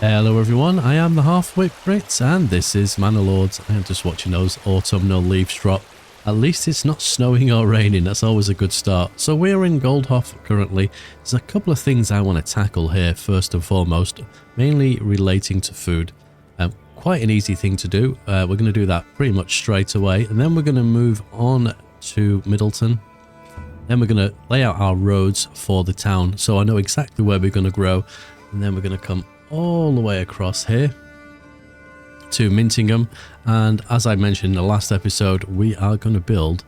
Hello everyone, I am the Halfwit Brit and this is Manor Lords. I am just watching those autumnal leaves drop. At least it's not snowing or raining, that's always a good start. So we're in Goldhof currently. There's a couple of things I want to tackle here first and foremost, mainly relating to food. Quite an easy thing to do. We're going to do that pretty much straight away, and then we're going to move on to Middleton. Then we're going to lay out our roads for the town so I know exactly where we're going to grow, and then we're going to come all the way across here to Mintinghamb. And as I mentioned in the last episode, we are going to build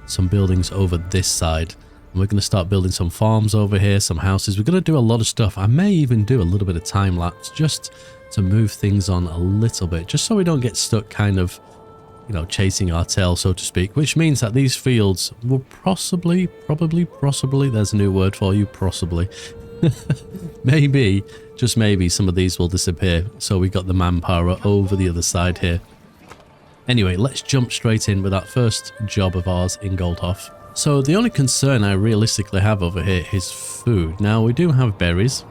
some buildings over this side, and we're going to start building some farms over here, some houses. We're going to do a lot of stuff. I may even do a little bit of time lapse just to move things on a little bit, just so we don't get stuck kind of, you know, chasing our tail, so to speak, which means that these fields will possibly, there's a new word for you, possibly, maybe, just maybe some of these will disappear. So we got the manpower over the other side here. Anyway, let's jump straight in with that first job of ours in Goldhof. So the only concern I realistically have over here is food. Now we do have berries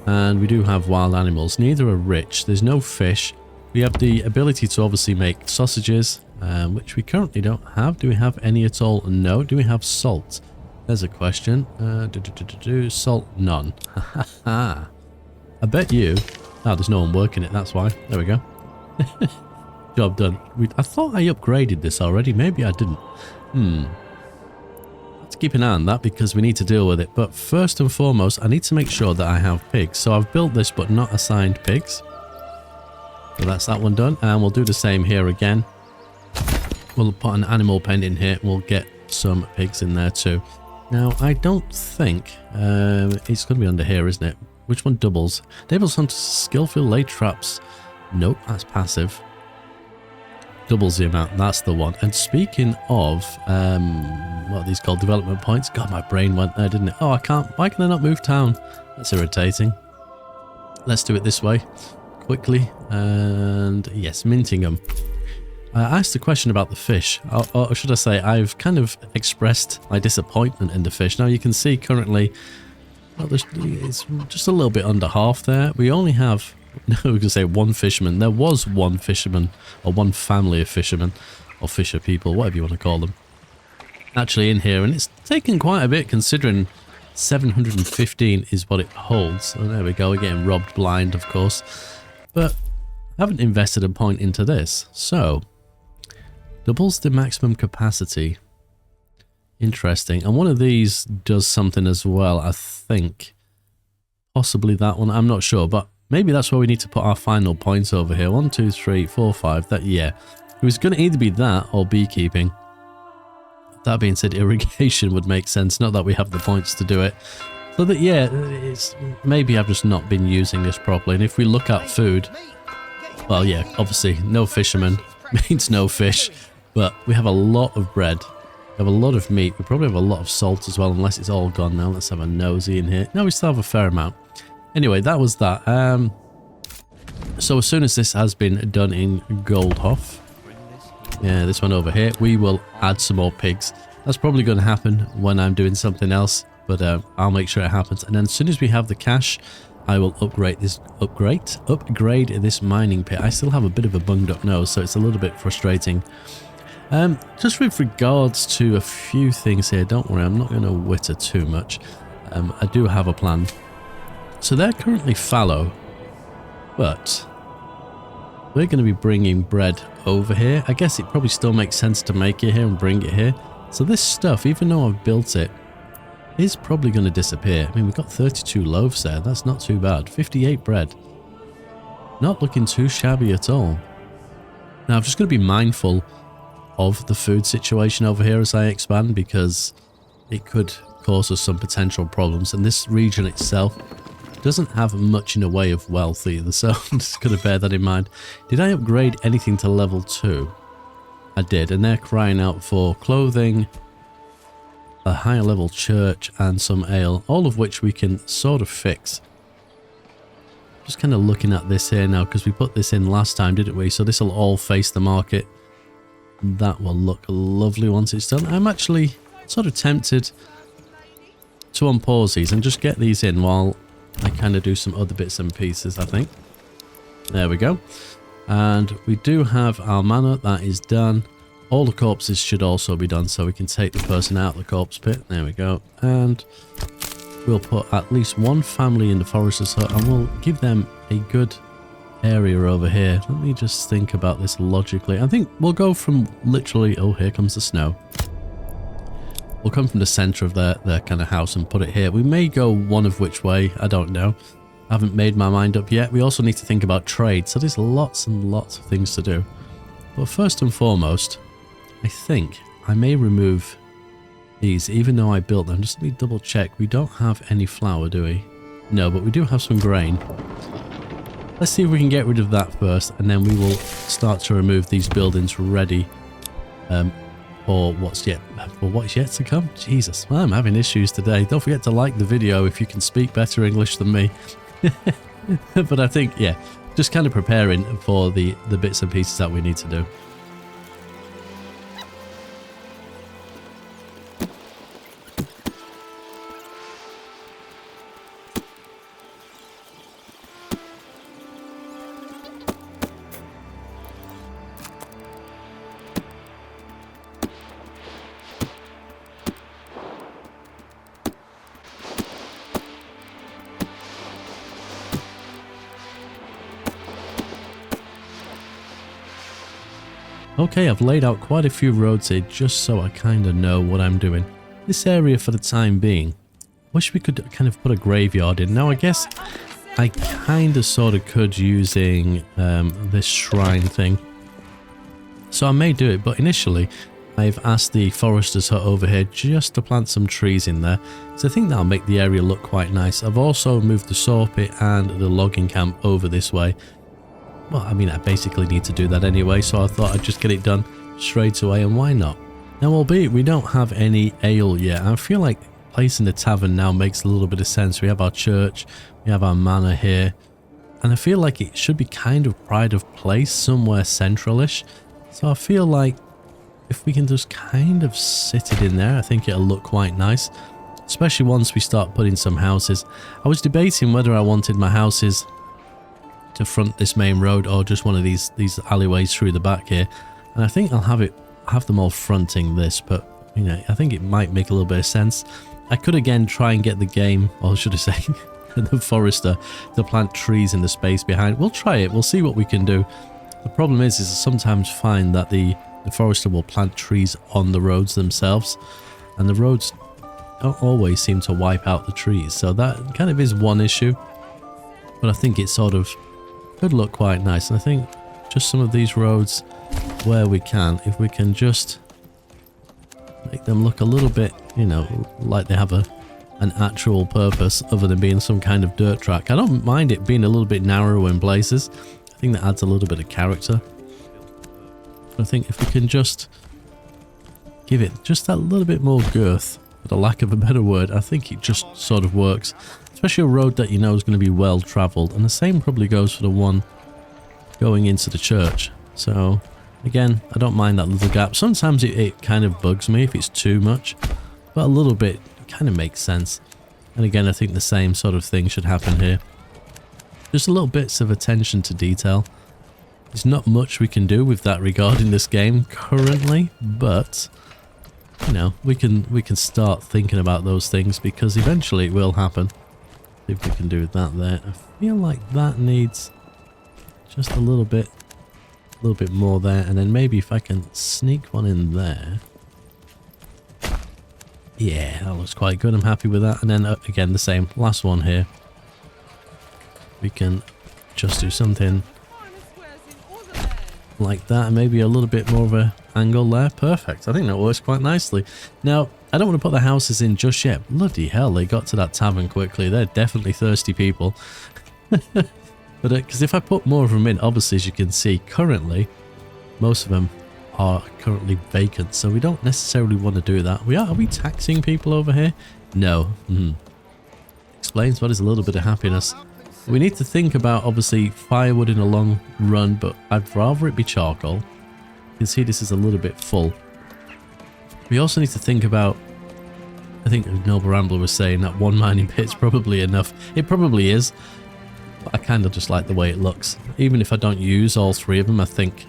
and we do have wild animals. Neither are rich. There's no fish. We have the ability to obviously make sausages, which we currently don't have. Do we have any at all? No. Do we have salt? There's a question. Salt, none. I bet you... Oh, there's no one working it, that's why. There we go. Job done. I thought I upgraded this already. Maybe I didn't. Let's keep an eye on that because we need to deal with it. But first and foremost, I need to make sure that I have pigs. So I've built this but not assigned pigs. So that's that one done. And we'll do the same here again. We'll put an animal pen in here. We'll get some pigs in there too. Now, I don't think it's going to be under here, isn't it? Which one doubles? Doubles hunters skillful lay traps. Nope, that's passive. Doubles the amount, that's the one. And speaking of, what are these called? Development points? God, my brain went there, didn't it? Oh, I can't. Why can I not move town? That's irritating. Let's do it this way. Quickly. And yes, Mintingham. I asked a question about the fish, or should I say, I've kind of expressed my disappointment in the fish. Now you can see currently, well, it's just a little bit under half there. We only have, no, we can say one fisherman. There was one fisherman, or one family of fishermen, or fisher people, whatever you want to call them, actually in here. And it's taken quite a bit considering 715 is what it holds. And there we go, we're getting robbed blind, of course. But I haven't invested a point into this, so... Doubles the maximum capacity. Interesting. And one of these does something as well, I think. Possibly that one. I'm not sure, but maybe that's where we need to put our final points over here. 1, 2, 3, 4, 5. That, yeah. It was going to either be that or beekeeping. That being said, irrigation would make sense. Not that we have the points to do it. So that, yeah, it's maybe I've just not been using this properly. And if we look at food, well, yeah, obviously no fishermen means no fish. But we have a lot of bread. We have a lot of meat. We probably have a lot of salt as well, unless it's all gone now. Let's have a nosy in here. No, we still have a fair amount. Anyway, that was that. So as soon as this has been done in Goldhof, yeah, this one over here, we will add some more pigs. That's probably going to happen when I'm doing something else, but I'll make sure it happens. And then as soon as we have the cash, I will upgrade this mining pit. I still have a bit of a bunged up nose, so it's a little bit frustrating. Just with regards to a few things here, don't worry, I'm not going to witter too much. I do have a plan. So they're currently fallow, but we're going to be bringing bread over here. I guess it probably still makes sense to make it here and bring it here. So this stuff, even though I've built it, is probably going to disappear. I mean, we've got 32 loaves there. That's not too bad. 58 bread. Not looking too shabby at all. Now, I'm just going to be mindful of the food situation over here as I expand, because it could cause us some potential problems, and this region itself doesn't have much in the way of wealth either, so I'm just going to bear that in mind. Did I upgrade anything to level 2? I did, and they're crying out for clothing, a higher level church, and some ale, all of which we can sort of fix. Just kind of looking at this here now, because we put this in last time, didn't we? So this will all face the market. That will look lovely once it's done. I'm actually sort of tempted to unpause these and just get these in while I kind of do some other bits and pieces, I think. There we go. And we do have our manor. That is done. All the corpses should also be done, so we can take the person out of the corpse pit. There we go. And we'll put at least one family in the forester's hut, and we'll give them a good area over here. Let me just think about this logically. I think we'll go from literally... Oh, here comes the snow. We'll come from the center of their kind of house and put it here. We may go one of which way. I don't know. I haven't made my mind up yet. We also need to think about trade. So there's lots and lots of things to do. But first and foremost, I think I may remove these, even though I built them. Just let me double check. We don't have any flour, do we? No, but we do have some grain. Let's see if we can get rid of that first, and then we will start to remove these buildings ready for what's yet to come. Jesus, I'm having issues today. Don't forget to like the video if you can speak better English than me. But I think, yeah, just kind of preparing for the bits and pieces that we need to do. Okay, I've laid out quite a few roads here just so I kind of know what I'm doing. This area for the time being, wish we could kind of put a graveyard in. Now I guess I kind of sort of could using this shrine thing. So I may do it, but initially I've asked the forester's hut over here just to plant some trees in there. So I think that'll make the area look quite nice. I've also moved the saw pit and the logging camp over this way. Well, I mean, I basically need to do that anyway, so I thought I'd just get it done straight away, and why not? Now, albeit we don't have any ale yet, I feel like placing the tavern now makes a little bit of sense. We have our church, we have our manor here, and I feel like it should be kind of pride of place, somewhere centralish. So I feel like if we can just kind of sit it in there, I think it'll look quite nice, especially once we start putting some houses. I was debating whether I wanted my houses to front this main road or just one of these alleyways through the back here, and I think I'll have them all fronting this, but you know, I think it might make a little bit of sense. I could again try and get the game, or should I say the forester, to plant trees in the space behind. We'll try it, we'll see what we can do. The problem is I sometimes find that the forester will plant trees on the roads themselves, and the roads don't always seem to wipe out the trees, so that kind of is one issue. But I think it sort of could look quite nice, and I think just some of these roads where we can, if we can just make them look a little bit, you know, like they have an actual purpose other than being some kind of dirt track. I don't mind it being a little bit narrow in places. I think that adds a little bit of character. But I think if we can just give it just that little bit more girth, for the lack of a better word, I think it just sort of works. Especially a road that you know is going to be well travelled, and the same probably goes for the one going into the church. So again, I don't mind that little gap. Sometimes it kind of bugs me if it's too much, but a little bit kind of makes sense. And again, I think the same sort of thing should happen here. Just a little bits of attention to detail. There's not much we can do with that regarding this game currently, but you know, we can start thinking about those things because eventually it will happen. See if we can do that there. I feel like that needs just a little bit more there, and then maybe if I can sneak one in there. Yeah, that looks quite good. I'm happy with that. And then again, the same last one here. We can just do something like that, and maybe a little bit more of a angle there. Perfect. I think that works quite nicely. Now, I don't want to put the houses in just yet. Bloody hell, they got to that tavern quickly. They're definitely thirsty people. But because if I put more of them in, obviously, as you can see, currently, most of them are currently vacant. So we don't necessarily want to do that. Are we taxing people over here? No. Explains what is a little bit of happiness. We need to think about, obviously, firewood in a long run, but I'd rather it be charcoal. You can see this is a little bit full. We also need to think about, I think Noble Rambler was saying that one mining pit's probably enough. It probably is. I kind of just like the way it looks. Even if I don't use all three of them, I think,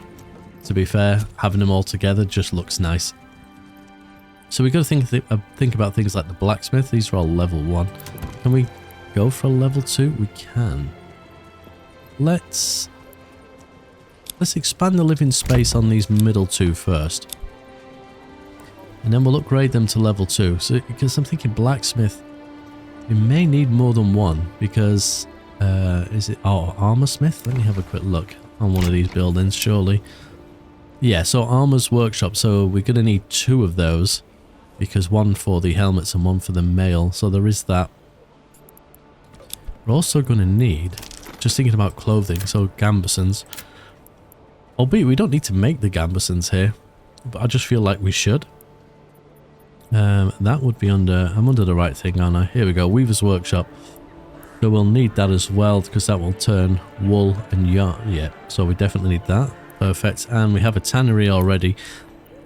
to be fair, having them all together just looks nice. So we've got to think about things like the blacksmith. These are all level 1. Can we go for a level 2? We can. Let's expand the living space on these middle 2 first. And then we'll upgrade them to level 2. So, because I'm thinking blacksmith, we may need more than one because, is it, armor smith? Let me have a quick look on one of these buildings, surely. Yeah, so armor's workshop. So we're going to need 2 of those because one for the helmets and one for the mail. So there is that. We're also going to need, just thinking about clothing, so gambesons. Albeit we don't need to make the gambesons here, but I just feel like we should. That would be under, I'm under the right thing, aren't I? Here we go, Weaver's Workshop. So we'll need that as well, because that will turn wool and yarn. Yeah, so we definitely need that. Perfect. And we have a tannery already.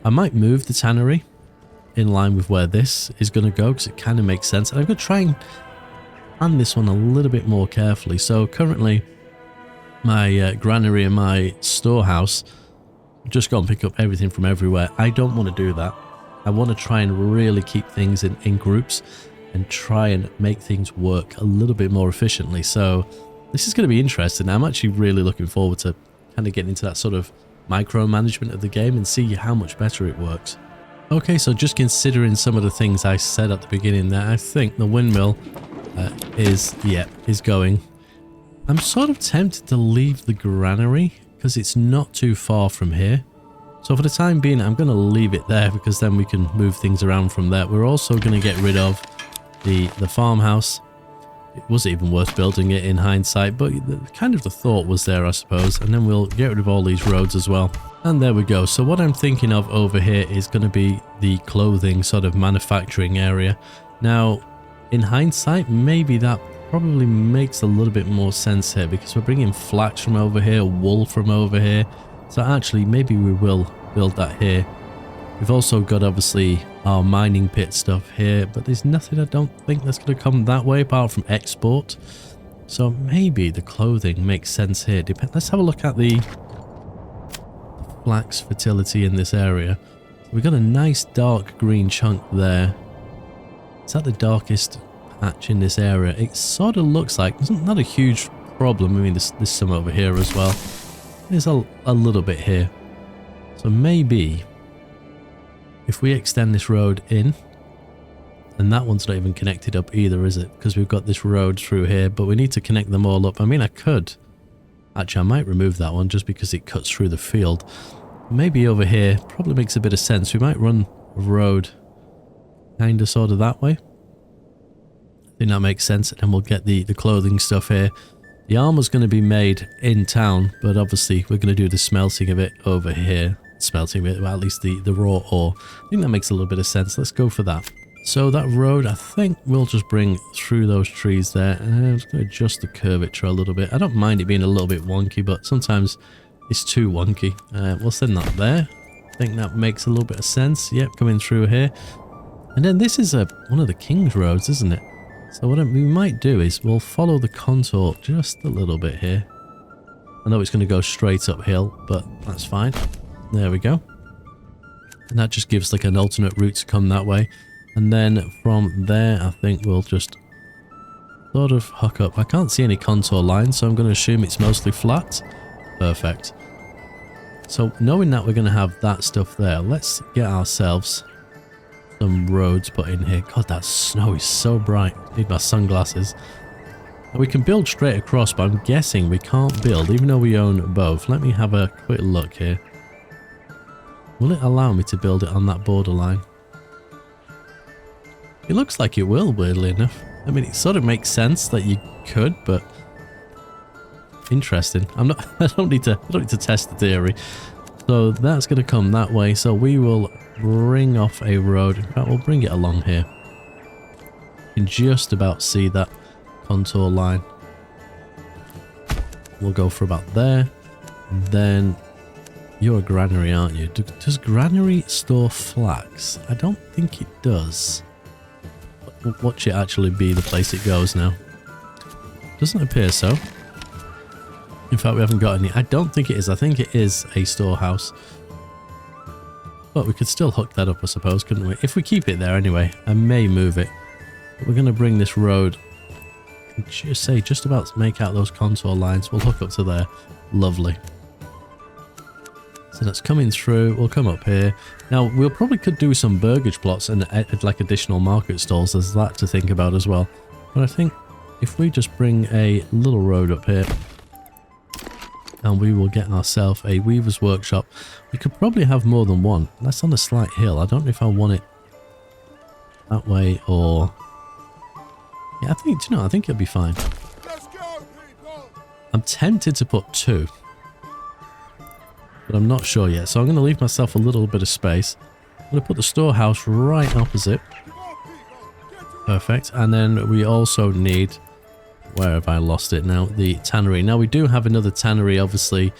I might move the tannery in line with where this is going to go, because it kind of makes sense. And I'm going to try and plan this one a little bit more carefully. So currently, my granary and my storehouse, just go and pick up everything from everywhere. I don't want to do that. I want to try and really keep things in groups and try and make things work a little bit more efficiently. So this is going to be interesting. I'm actually really looking forward to kind of getting into that sort of micromanagement of the game and see how much better it works. Okay, so just considering some of the things I said at the beginning there, I think the windmill is going. I'm sort of tempted to leave the granary because it's not too far from here. So for the time being, I'm going to leave it there because then we can move things around from there. We're also going to get rid of the farmhouse. It wasn't even worth building it in hindsight, but kind of the thought was there, I suppose. And then we'll get rid of all these roads as well. And there we go. So what I'm thinking of over here is going to be the clothing sort of manufacturing area. Now, in hindsight, maybe that probably makes a little bit more sense here because we're bringing flax from over here, wool from over here. So actually, maybe we will build that here. We've also got obviously our mining pit stuff here, but there's nothing I don't think that's going to come that way apart from export. So maybe the clothing makes sense here. Let's have a look at the flax fertility in this area. We've got a nice dark green chunk there. Is that the darkest patch in this area? It sort of looks like it's not a huge problem. I mean, there's some over here as well. There's a little bit here. So maybe if we extend this road in, and that one's not even connected up either, is it? Because we've got this road through here, but we need to connect them all up. I mean, I could. Actually, I might remove that one just because it cuts through the field. Maybe over here probably makes a bit of sense. We might run a road kind of sort of that way. I think that makes sense. And then we'll get the clothing stuff here. The armor's going to be made in town, but obviously we're going to do the smelting of it over here. Smelting of it, well, at least the raw ore. I think that makes a little bit of sense. Let's go for that. So that road, I think we'll just bring through those trees there. And I'm just going to adjust the curvature a little bit. I don't mind it being a little bit wonky, but sometimes it's too wonky. We'll send that there. I think that makes a little bit of sense. Yep, coming through here. And then this is one of the King's roads, isn't it? So what we might do is we'll follow the contour just a little bit here. I know it's going to go straight uphill, but that's fine. There we go. And that just gives like an alternate route to come that way. And then from there, I think we'll just sort of hook up. I can't see any contour lines, so I'm going to assume it's mostly flat. Perfect. So knowing that we're going to have that stuff there, let's get ourselves some roads put in here. God, that snow is so bright. I need my sunglasses. And we can build straight across, but I'm guessing we can't build, even though we own both. Let me have a quick look here. Will it allow me to build it on that borderline? It looks like it will, weirdly enough. I mean, it sort of makes sense that you could, but interesting. I don't need to test the theory. So that's going to come that way. So we will bring off a road. In fact, we'll bring it along here. You can just about see that contour line. We'll go for about there. And then you're a granary, aren't you? Does granary store flax? I don't think it does. Watch it actually be the place it goes now. Doesn't appear so. In fact, we haven't got any. I don't think it is. I think it is a storehouse. But we could still hook that up, I suppose, couldn't we? If we keep it there anyway, I may move it. But we're going to bring this road, just say, just about make out those contour lines. We'll hook up to there. Lovely. So that's coming through. We'll come up here. Now, we'll probably could do some burgage plots and like additional market stalls. There's that to think about as well. But I think if we just bring a little road up here, and we will get ourselves a weaver's workshop. We could probably have more than one. That's on a slight hill. I don't know if I want it that way or... Yeah, I think, do you know, I think it'll be fine. Let's go, people. I'm tempted to put 2. But I'm not sure yet. So I'm going to leave myself a little bit of space. I'm going to put the storehouse right opposite. Perfect. And then we also need... Where have I lost it now? The tannery. Now we do have another tannery obviously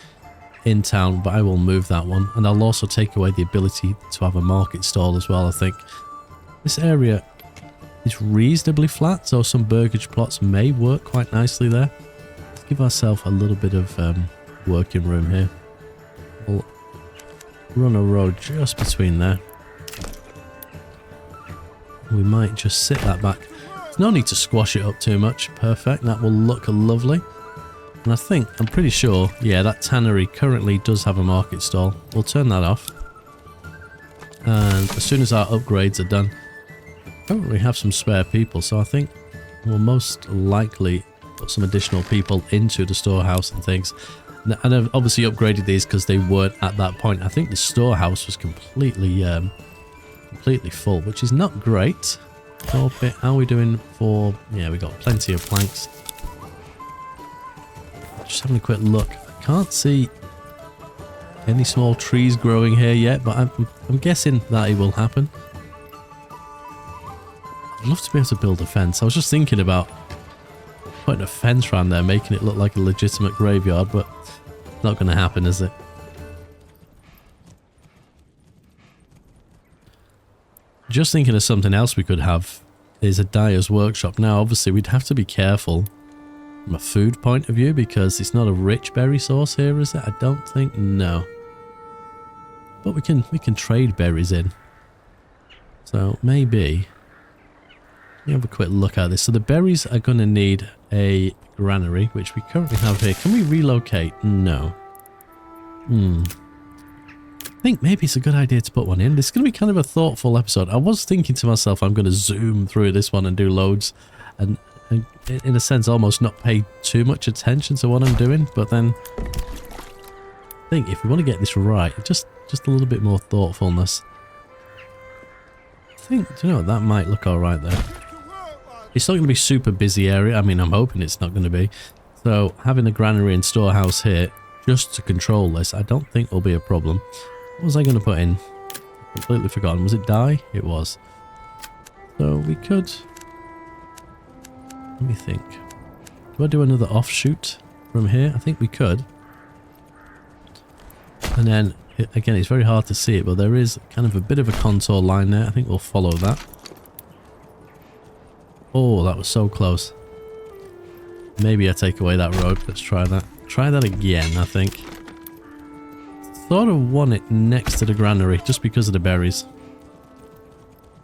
in town, but I will move that one. And I'll also take away the ability to have a market stall as well, I think. This area is reasonably flat, so some burgage plots may work quite nicely there. Let's give ourselves a little bit of working room here. We'll run a road just between there. We might just sit that back. There's no need to squash it up too much. Perfect. That will look lovely. And I think, I'm pretty sure, yeah, that tannery currently does have a market stall. We'll turn that off. And as soon as our upgrades are done, I don't really have some spare people, so I think we'll most likely put some additional people into the storehouse and things. And I've obviously upgraded these because they weren't at that point. I think the storehouse was completely full, which is not great. How are we doing for... Yeah, we got plenty of planks. Just having a quick look. I can't see any small trees growing here yet, but I'm guessing that it will happen. I'd love to be able to build a fence. I was just thinking about putting a fence around there, making it look like a legitimate graveyard, but it's not going to happen, is it? Just thinking of something else we could have is a dyer's workshop. Now, obviously, we'd have to be careful from a food point of view because it's not a rich berry source here, is it? I don't think. No. But we can trade berries in. So maybe. Let me have a quick look at this. So the berries are going to need a granary, which we currently have here. Can we relocate? No. I think maybe it's a good idea to put one in. This is going to be kind of a thoughtful episode. I was thinking to myself, I'm going to zoom through this one and do loads and in a sense almost not pay too much attention to what I'm doing. But then I think if we want to get this right, just a little bit more thoughtfulness. I think, do you know, that might look all right there. It's not going to be super busy area. I mean, I'm hoping it's not going to be. So having a granary and storehouse here just to control this, I don't think will be a problem. What was I going to put in? Completely forgotten. Was it dye? It was. So we could... Let me think. Do I do another offshoot from here? I think we could. And then, again, it's very hard to see it, but there is kind of a bit of a contour line there. I think we'll follow that. Oh, that was so close. Maybe I take away that road. Let's try that. Try that again, I think. Sort of want it next to the granary, just because of the berries.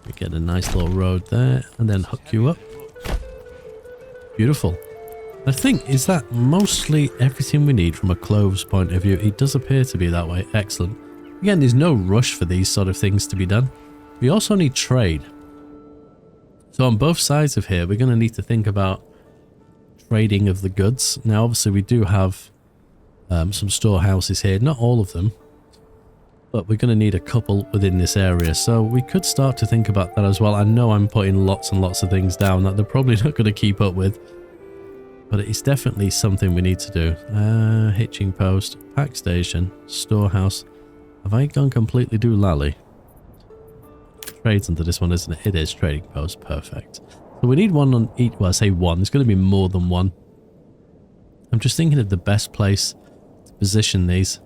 We get a nice little road there, and then hook you up. Beautiful. I think, is that mostly everything we need from a cloves point of view? It does appear to be that way. Excellent. Again, there's no rush for these sort of things to be done. We also need trade. So on both sides of here, we're going to need to think about trading of the goods. Now, obviously, we do have some storehouses here. Not all of them. But we're going to need a couple within this area. So we could start to think about that as well. I know I'm putting lots and lots of things down that they're probably not going to keep up with. But it's definitely something we need to do. Hitching post, pack station, storehouse. Have I gone completely doolally? Trades into this one, isn't it? It is trading post. Perfect. So we need one on each. Well, I say one. There's going to be more than one. I'm just thinking of the best place to position these.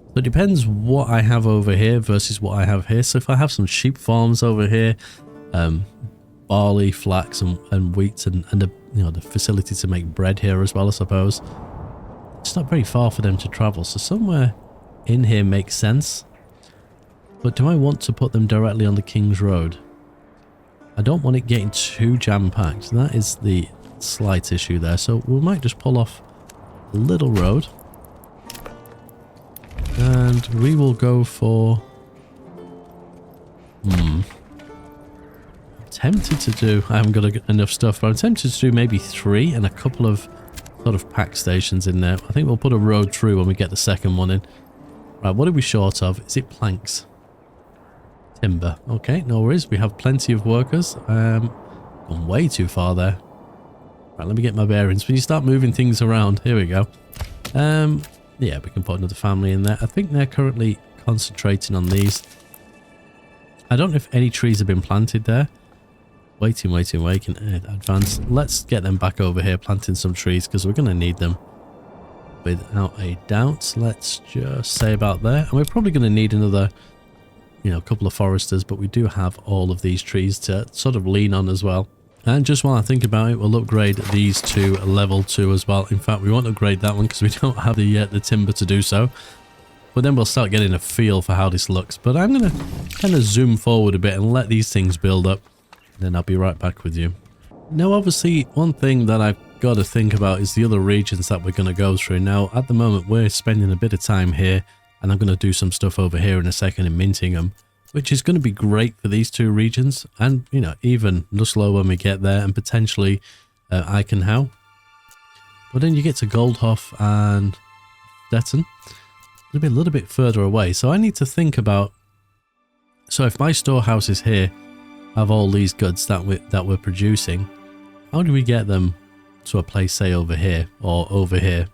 So it depends what I have over here versus what I have here. So if I have some sheep farms over here, barley, flax, and wheat, and the, you know, the facility to make bread here as well, I suppose. it's not very far for them to travel. So somewhere in here makes sense. But do I want to put them directly on the King's Road? I don't want it getting too jam-packed. That is the slight issue there. So we might just pull off a little road. And we will go for... I'm tempted to do... I haven't got enough stuff, but I'm tempted to do maybe 3 and a couple of sort of pack stations in there. I think we'll put a road through when we get the second one in. Right, what are we short of? Is it planks? Timber. Okay, no worries. We have plenty of workers. Gone way too far there. Right, let me get my bearings. When you start moving things around, here we go. Yeah, we can put another family in there. I think they're currently concentrating on these. I don't know if any trees have been planted there. Waiting. Can advance. Let's get them back over here, planting some trees, because we're going to need them. Without a doubt. Let's just say about there. And we're probably going to need another, you know, a couple of foresters, but we do have all of these trees to sort of lean on as well. And just while I think about it, we'll upgrade these to level 2 as well. In fact, we won't upgrade that one because we don't have the timber to do so. But then we'll start getting a feel for how this looks. But I'm going to kind of zoom forward a bit and let these things build up. And then I'll be right back with you. Now, obviously, one thing that I've got to think about is the other regions that we're going to go through. Now, at the moment, we're spending a bit of time here. And I'm going to do some stuff over here in a second in Mintingham, which is going to be great for these 2 regions. And, you know, even Luslow when we get there, and potentially Eichenhau. But then you get to Goldhof and Stettin. It'll be a little bit further away. So I need to think about... So if my storehouses here have all these goods that we're producing, how do we get them to a place, say, over here or over here?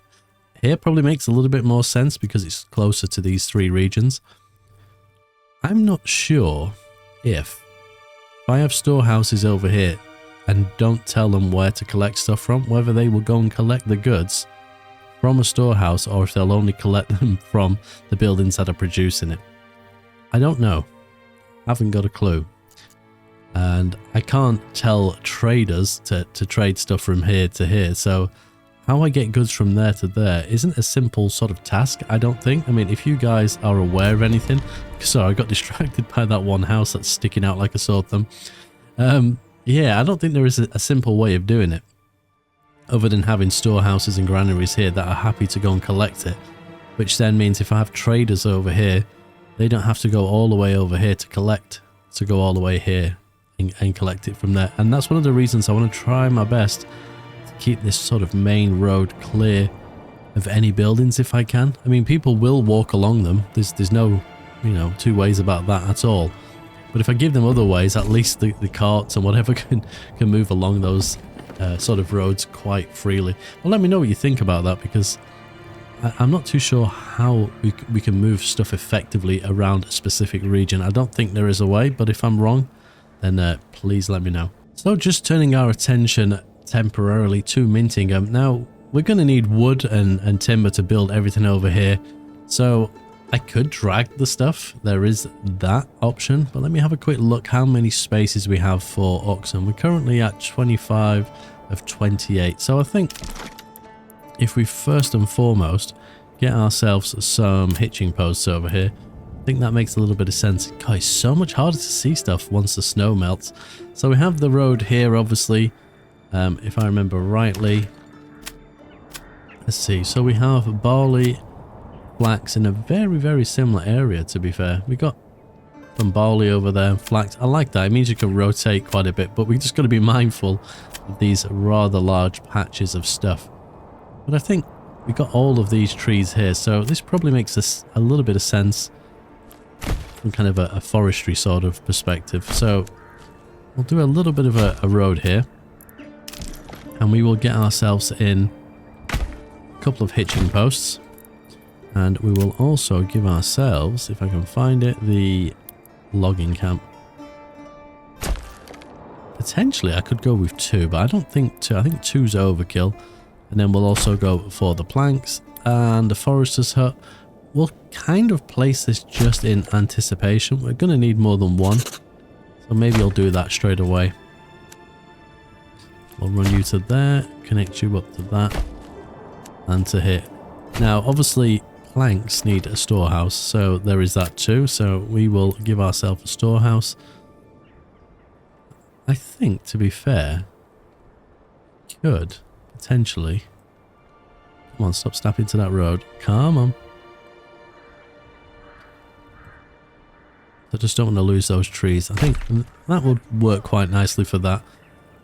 Here probably makes a little bit more sense because it's closer to these 3 regions. I'm not sure if I have storehouses over here and don't tell them where to collect stuff from, whether they will go and collect the goods from a storehouse or if they'll only collect them from the buildings that are producing it. I don't know. I haven't got a clue. And I can't tell traders to trade stuff from here to here. So how I get goods from there to there isn't a simple sort of task, I don't think. I mean, if you guys are aware of anything... Sorry, I got distracted by that one house that's sticking out like a sore thumb. Yeah, I don't think there is a simple way of doing it. Other than having storehouses and granaries here that are happy to go and collect it. Which then means if I have traders over here, they don't have to go all the way over here to collect. To go all the way here and collect it from there. And that's one of the reasons I want to try my best keep this sort of main road clear of any buildings if I can. I mean, people will walk along them. There's no, you know, 2 ways about that at all. But if I give them other ways, at least the carts and whatever can move along those sort of roads quite freely. Well, let me know what you think about that, because I'm not too sure how we can move stuff effectively around a specific region. I don't think there is a way, but if I'm wrong, then please let me know. So just turning our attention temporarily to Mintingham. Now, we're going to need wood and timber to build everything over here. So I could drag the stuff. There is that option. But let me have a quick look how many spaces we have for oxen. We're currently at 25 of 28. So I think if we first and foremost get ourselves some hitching posts over here, I think that makes a little bit of sense. God, it's so much harder to see stuff once the snow melts. So we have the road here, obviously. If I remember rightly, let's see. So we have barley, flax in a very, very similar area, to be fair. We got some barley over there and flax. I like that. It means you can rotate quite a bit, but we just got to be mindful of these rather large patches of stuff. But I think we got all of these trees here, so this probably makes us a little bit of sense from kind of a forestry sort of perspective. So we'll do a little bit of a road here. And we will get ourselves in a couple of hitching posts. And we will also give ourselves, if I can find it, the logging camp. Potentially I could go with 2, but I don't think 2. I think 2's overkill. And then we'll also go for the planks and the forester's hut. We'll kind of place this just in anticipation. We're going to need more than 1. So maybe I'll do that straight away. We'll run you to there, connect you up to that, and to here. Now, obviously, planks need a storehouse, so there is that too. So we will give ourselves a storehouse. I think, to be fair, could potentially... Come on, stop snapping to that road. Come on. I just don't want to lose those trees. I think that would work quite nicely for that.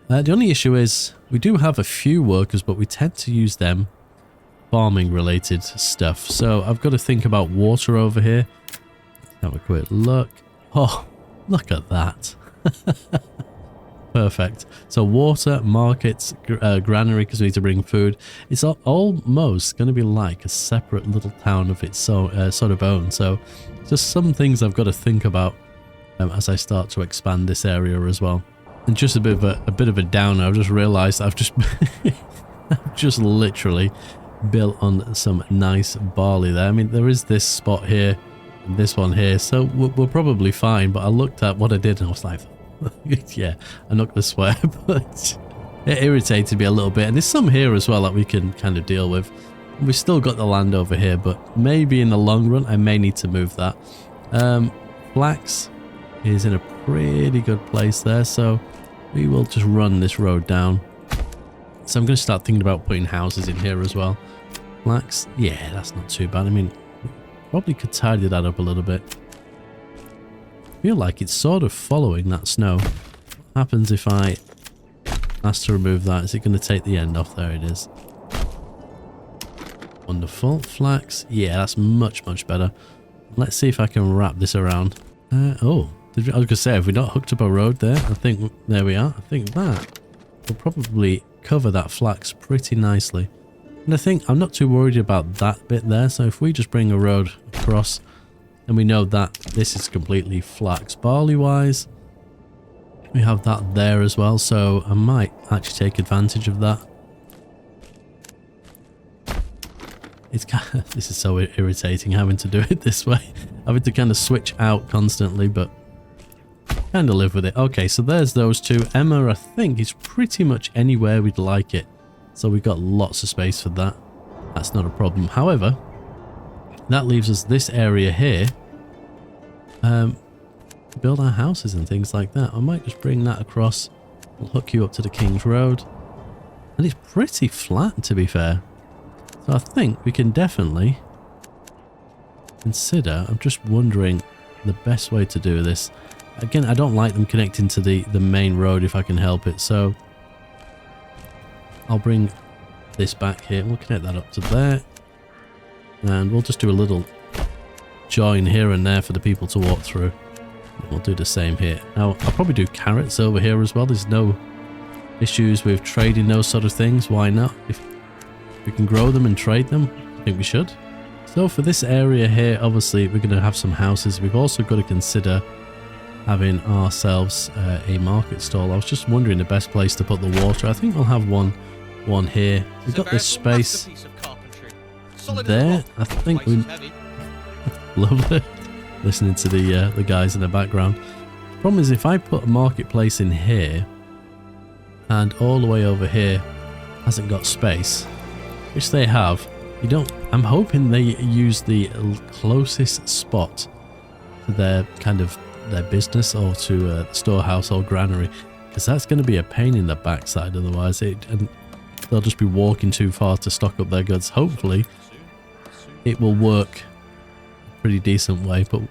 The only issue is we do have a few workers, but we tend to use them farming related stuff. So I've got to think about water over here. Have a quick look. Oh, look at that. Perfect. So water, markets, granary because we need to bring food. It's almost going to be like a separate little town of its sort of own. So just some things I've got to think about as I start to expand this area as well. And just a bit of a downer. I've just realised I've just I've just literally built on some nice barley there. I mean, there is this spot here and this one here, so we're probably fine. But I looked at what I did and I was like, yeah, I'm not going to swear, but it irritated me a little bit. And there's some here as well that we can kind of deal with. We've still got the land over here, but maybe in the long run, I may need to move that. Flax is in a pretty good place there, so we will just run this road down. So I'm going to start thinking about putting houses in here as well. Flax, yeah, that's not too bad. I mean, probably could tidy that up a little bit. I feel like it's sort of following that snow. What happens if I ask to remove that? Is it going to take the end off? There it is. Wonderful. Flax. Yeah, that's much, much better. Let's see if I can wrap this around. I was going to say, have we not hooked up a road there? I think, there we are. I think that will probably cover that flax pretty nicely. And I think I'm not too worried about that bit there. So if we just bring a road across, and we know that this is completely flax barley wise. We have that there as well, so I might actually take advantage of that. It's kind of, this is so irritating having to do it this way. Having to kind of switch out constantly, but kind of live with it. Okay, so there's those two. Emma, I think, is pretty much anywhere we'd like it. So we've got lots of space for that. That's not a problem. However, that leaves us this area here. Build our houses and things like that. I might just bring that across. We'll hook you up to the King's Road. And it's pretty flat, to be fair. So I think we can definitely consider. I'm just wondering the best way to do this. Again, I don't like them connecting to the main road if I can help it. So I'll bring this back here. We'll connect that up to there. And we'll just do a little join here and there for the people to walk through. And we'll do the same here. Now, I'll probably do carrots over here as well. There's no issues with trading those sort of things. Why not? If we can grow them and trade them, I think we should. So for this area here, obviously, we're going to have some houses. We've also got to consider having ourselves a market stall. I was just wondering the best place to put the water. I think we'll have one here. We've got this space there. I think we... Lovely. Listening to the guys in the background. The problem is if I put a marketplace in here and all the way over here hasn't got space, which they have, you don't... I'm hoping they use the closest spot to their kind of their business or to a storehouse or granary, because that's going to be a pain in the backside otherwise. And they'll just be walking too far to stock up their goods. Hopefully it will work a pretty decent way, but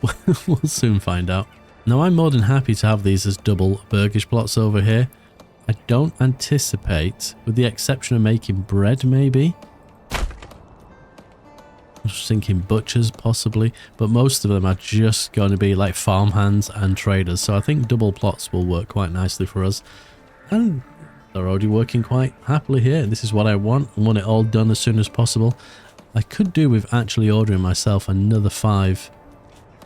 we'll soon find out. Now, I'm more than happy to have these as double burgage plots over here. I don't anticipate, with the exception of making bread maybe, I was thinking butchers possibly, but most of them are just going to be like farmhands and traders. So I think double plots will work quite nicely for us. And they're already working quite happily here. This is what I want. I want it all done as soon as possible. I could do with actually ordering myself another 5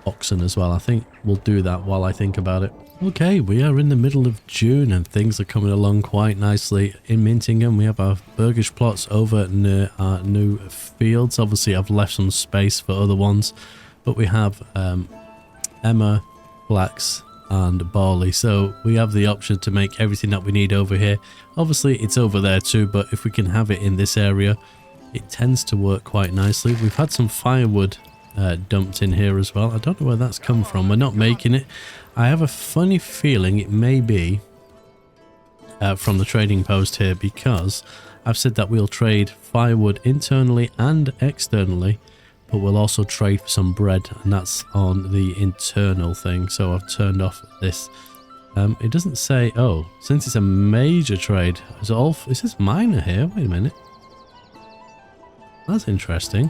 oxen as well. I think we'll do that while I think about it. Okay, we are in the middle of June and things are coming along quite nicely. In Mintingham, we have our burgage plots over near our new fields. Obviously, I've left some space for other ones, but we have emmer, flax, and barley. So we have the option to make everything that we need over here. Obviously, it's over there too, but if we can have it in this area, it tends to work quite nicely. We've had some firewood dumped in here as well. I don't know where that's come from. We're not making it. I have a funny feeling it may be from the trading post here, because I've said that we'll trade firewood internally and externally, but we'll also trade for some bread, and that's on the internal thing. So I've turned off this. It doesn't say, oh, since it's a major trade, is this minor here? Wait a minute. That's interesting.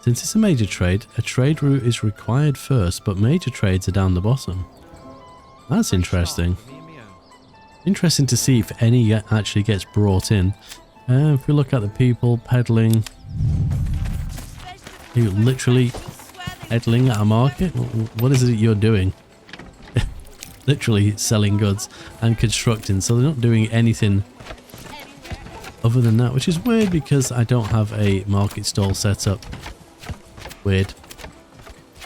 Since it's a major trade, a trade route is required first, but major trades are down the bottom. That's interesting. Interesting to see if any actually gets brought in. If we look at the people peddling, you literally peddling at a market? What is it you're doing? Literally selling goods and constructing, so they're not doing anything other than that, which is weird because I don't have a market stall set up. Weird.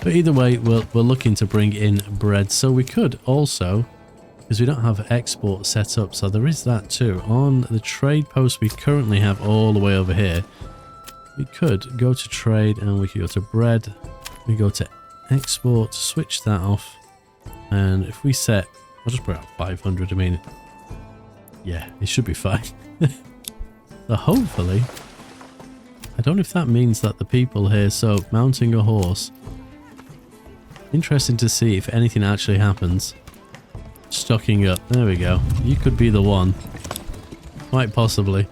But either way, we're looking to bring in bread, so we could also, because we don't have export set up, so there is that too. On the trade post we currently have all the way over here, we could go to trade and we could go to bread. We go to export, switch that off, and if we set, I'll just put out 500. I mean, yeah, it should be fine. So hopefully, I don't know if that means that the people here, so mounting a horse, interesting to see if anything actually happens. Stocking up, there we go. You could be the one, quite possibly.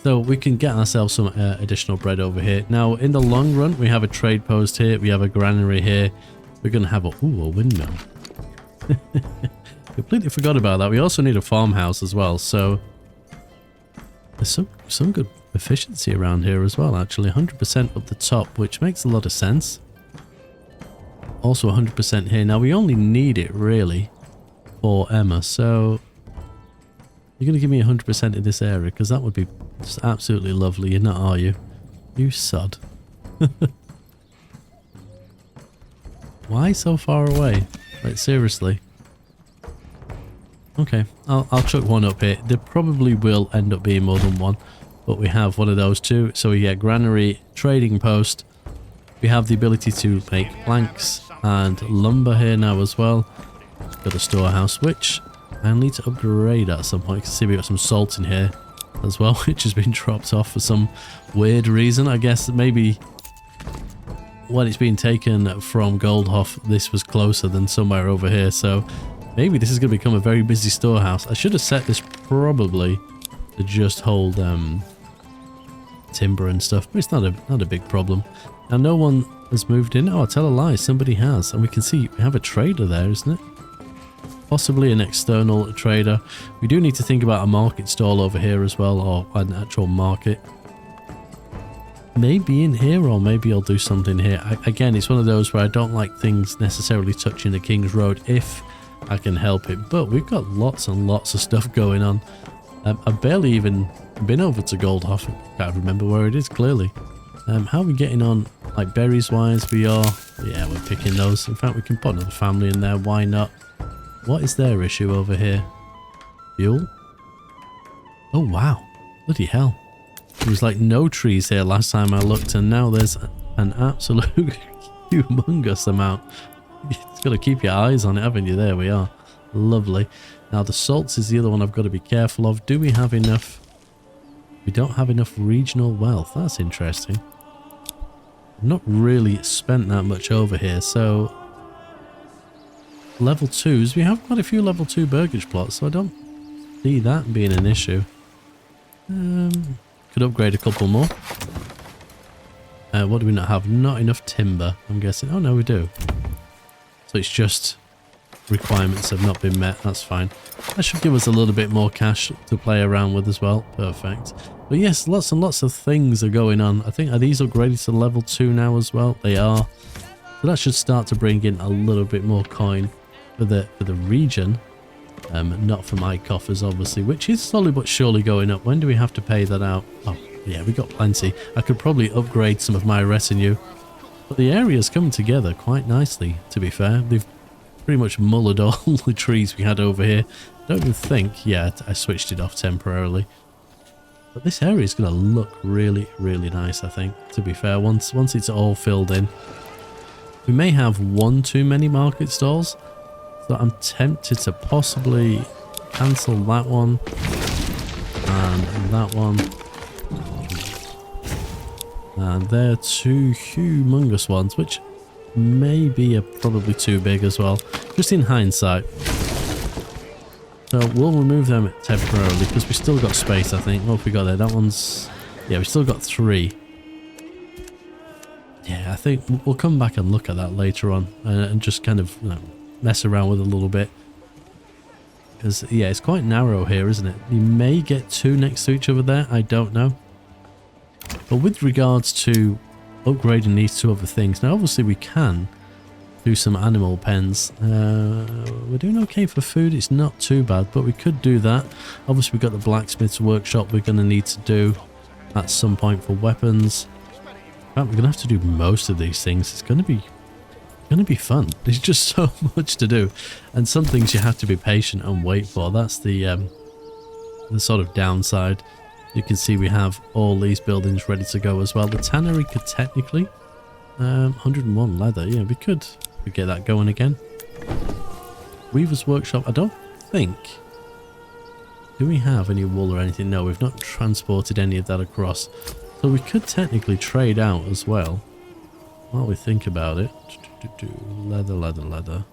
So we can get ourselves some additional bread over here. Now in the long run, we have a trade post here, we have a granary here. We're going to have a windmill. Completely forgot about that. We also need a farmhouse as well, so there's some good efficiency around here as well, actually. 100% up the top, which makes a lot of sense. Also 100% here. Now we only need it really for Emma, so you're going to give me 100% in this area, because that would be just absolutely lovely. You're not, are you? You sod. Why so far away? Like, seriously. Okay, I'll chuck one up here. There probably will end up being more than one, but we have one of those too. So we get granary, trading post. We have the ability to make planks and lumber here now as well. Got a storehouse, which I need to upgrade at some point. You can see we got some salt in here as well, which has been dropped off for some weird reason. I guess maybe when it's been taken from Goldhof, this was closer than somewhere over here, so maybe this is going to become a very busy storehouse. I should have set this probably to just hold timber and stuff, but it's not a big problem. Now no one has moved in. Oh, I tell a lie, somebody has, and we can see we have a trader there, isn't it? Possibly an external trader. We do need to think about a market stall over here as well, or an actual market. Maybe in here, or maybe I'll do something here. Again, it's one of those where I don't like things necessarily touching the King's Road if I can help it, but we've got lots and lots of stuff going on. I've barely even been over to Goldhof. I can't remember where it is clearly. How are we getting on, like berries wise? We are, yeah, we're picking those. In fact, we can put another family in there, why not? What is their issue over here? Fuel? Oh wow, bloody hell. There was like no trees here last time I looked, and now there's an absolute humongous amount. You've got to keep your eyes on it, haven't you? There we are. Lovely. Now the salts is the other one I've got to be careful of. Do we have enough? We don't have enough regional wealth. That's interesting. I've not really spent that much over here, so level 2s. We have quite a few level 2 burgage plots, so I don't see that being an issue. Could upgrade a couple more. What do we not have? Not enough timber, I'm guessing. Oh no, we do. So it's just requirements have not been met. That's fine. That should give us a little bit more cash to play around with as well. Perfect. But yes, lots and lots of things are going on. I think, are these upgraded to level 2 now as well? They are. So that should start to bring in a little bit more coin for the region. Not for my coffers, obviously, which is slowly but surely going up. When do we have to pay that out? Oh, yeah, we got plenty. I could probably upgrade some of my retinue. But the area's coming together quite nicely, to be fair. They've pretty much mullered all the trees we had over here. Don't even think... Yeah, I switched it off temporarily. But this area is going to look really, really nice, I think, to be fair, once it's all filled in. We may have one too many market stalls, so I'm tempted to possibly cancel that one and that one. And they're two humongous ones, which maybe are probably too big as well, just in hindsight. So we'll remove them temporarily because we still got space, I think. What have we got there? That one's... yeah, we still got 3. Yeah, I think we'll come back and look at that later on and just kind of, you know, mess around with it a little bit. Because, yeah, it's quite narrow here, isn't it? You may get 2 next to each other there. I don't know. But with regards to upgrading these 2 other things, now obviously we can do some animal pens. We're doing okay for food. It's not too bad, but we could do that. Obviously we've got the blacksmith's workshop we're going to need to do at some point for weapons. In fact, we're going to have to do most of these things. It's going to be fun. There's just so much to do, and some things you have to be patient and wait for. That's the sort of downside. You can see we have all these buildings ready to go as well. The tannery could technically 101 leather. Yeah, we could get that going again. Weaver's workshop. I don't think. Do we have any wool or anything? No, we've not transported any of that across. So we could technically trade out as well. While we think about it. Leather.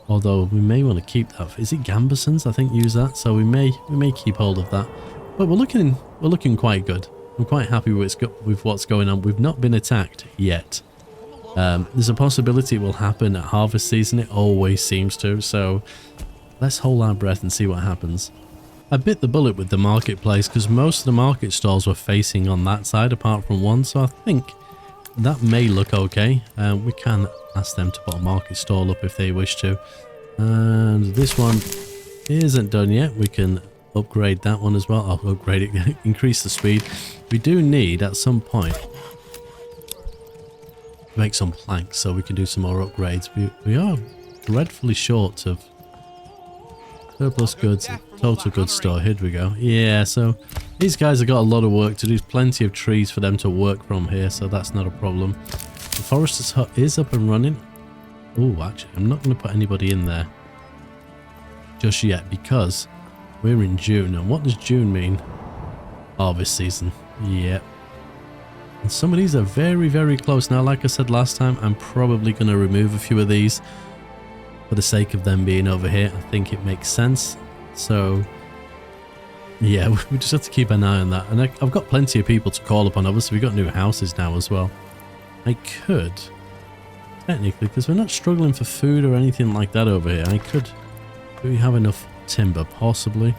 Although we may want to keep that. Is it Gambersons? I think use that. So we may keep hold of that. But we're looking quite good. I'm quite happy with what's going on. We've not been attacked yet. There's a possibility it will happen at harvest season. It always seems to. So let's hold our breath and see what happens. I bit the bullet with the marketplace because most of the market stalls were facing on that side apart from one. So I think that may look okay. We can ask them to put a market stall up if they wish to. And this one isn't done yet. We can upgrade that one as well. I'll upgrade it, increase the speed. We do need at some point to make some planks so we can do some more upgrades. We are dreadfully short of surplus goods, total goods store. Here we go. Yeah, so these guys have got a lot of work to do. There's plenty of trees for them to work from here, so that's not a problem. The forester's hut is up and running. Oh, actually, I'm not going to put anybody in there just yet because we're in June. And what does June mean? Harvest season. Yep. And some of these are very, very close. Now, like I said last time, I'm probably going to remove a few of these for the sake of them being over here. I think it makes sense. So, yeah, we just have to keep an eye on that. And I've got plenty of people to call upon. Obviously, we've got new houses now as well. I could, technically, because we're not struggling for food or anything like that over here. I could, do we have enough timber? Possibly.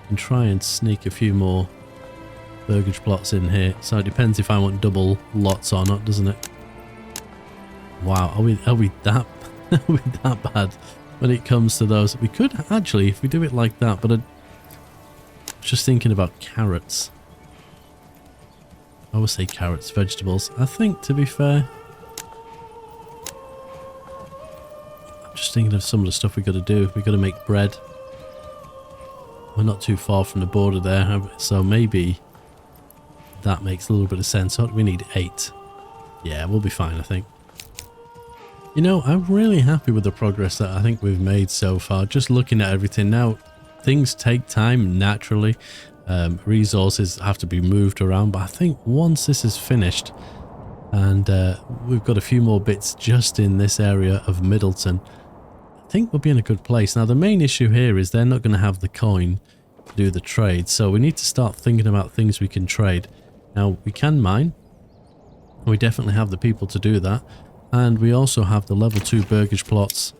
And try and sneak a few more burgage plots in here. So it depends if I want double lots or not, doesn't it? Wow, are we that are we that bad when it comes to those? We could actually, if we do it like that, but I'm just thinking about carrots. I would say carrots, vegetables. I think, to be fair, I'm just thinking of some of the stuff we got to do. We got to make bread. We're not too far from the border there, so maybe that makes a little bit of sense. We need 8. Yeah, we'll be fine, I think. You know, I'm really happy with the progress that I think we've made so far. Just looking at everything now, things take time naturally. Resources have to be moved around, but I think once this is finished and we've got a few more bits just in this area of Middleton, I think we'll be in a good place. Now, the main issue here is they're not going to have the coin to do the trade, so we need to start thinking about things we can trade. Now, we can mine. We definitely have the people to do that. And we also have the level 2 burgage plots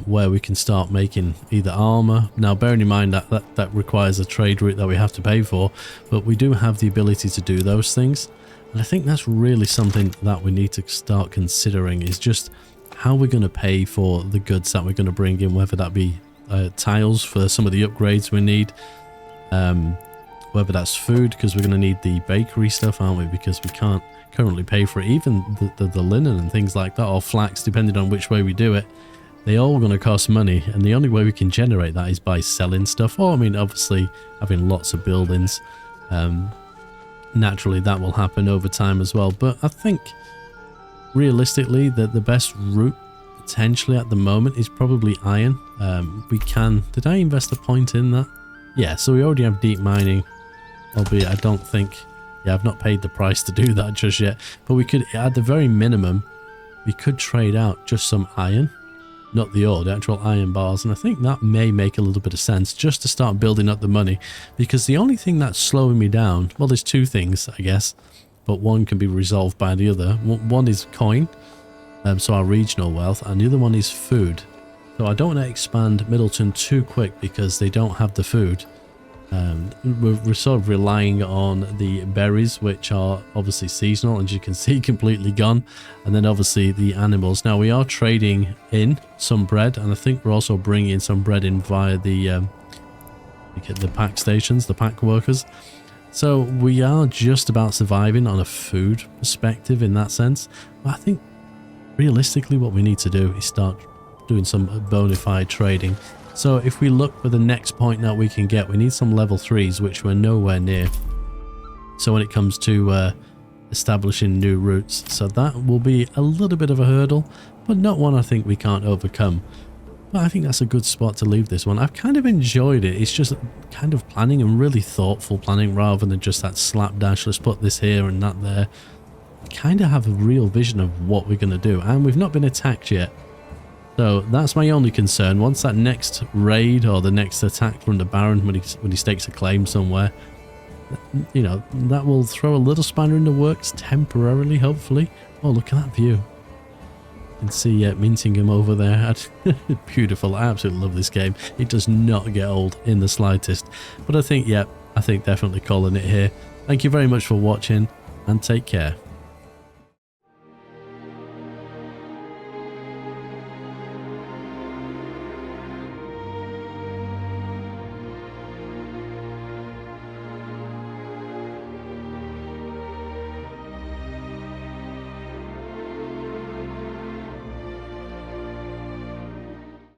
where we can start making either armor. Now, bearing in mind that requires a trade route that we have to pay for, but we do have the ability to do those things. And I think that's really something that we need to start considering, is just how we're going to pay for the goods that we're going to bring in, whether that be tiles for some of the upgrades we need, whether that's food, because we're going to need the bakery stuff, aren't we, because we can't currently pay for it. Even the linen and things like that, or flax, depending on which way we do it, they all going to cost money, and the only way we can generate that is by selling stuff, or I mean obviously having lots of buildings. Naturally that will happen over time as well, but I think realistically that the best route potentially at the moment is probably iron. We can, did I invest a point in that? Yeah, so we already have deep mining, albeit I don't think, yeah, I've not paid the price to do that just yet, but we could, at the very minimum, we could trade out just some iron, not the ore, the actual iron bars, and I think that may make a little bit of sense just to start building up the money, because the only thing that's slowing me down, well, there's two things, I guess, but one can be resolved by the other. One is coin, so our regional wealth, and the other one is food. So I don't want to expand Middleton too quick because they don't have the food. We're sort of relying on the berries, which are obviously seasonal, as you can see, completely gone, and then obviously the animals. Now we are trading in some bread, and I think we're also bringing some bread in via the pack stations, the pack workers. So we are just about surviving on a food perspective in that sense. But I think realistically what we need to do is start doing some bona fide trading. So if we look for the next point that we can get, we need some level 3s, which we're nowhere near. So when it comes to establishing new routes, so that will be a little bit of a hurdle, but not one I think we can't overcome. But I think that's a good spot to leave this one. I've kind of enjoyed it. It's just kind of planning and really thoughtful planning rather than just that slapdash, let's put this here and that there. We kind of have a real vision of what we're going to do, and we've not been attacked yet. So that's my only concern. Once that next raid or the next attack from the Baron, when he stakes a claim somewhere, you know, that will throw a little spanner in the works temporarily, hopefully. Oh, look at that view. You can see Mintinghamb over there. Beautiful. I absolutely love this game. It does not get old in the slightest. But I think, yeah, I think definitely calling it here. Thank you very much for watching, and take care.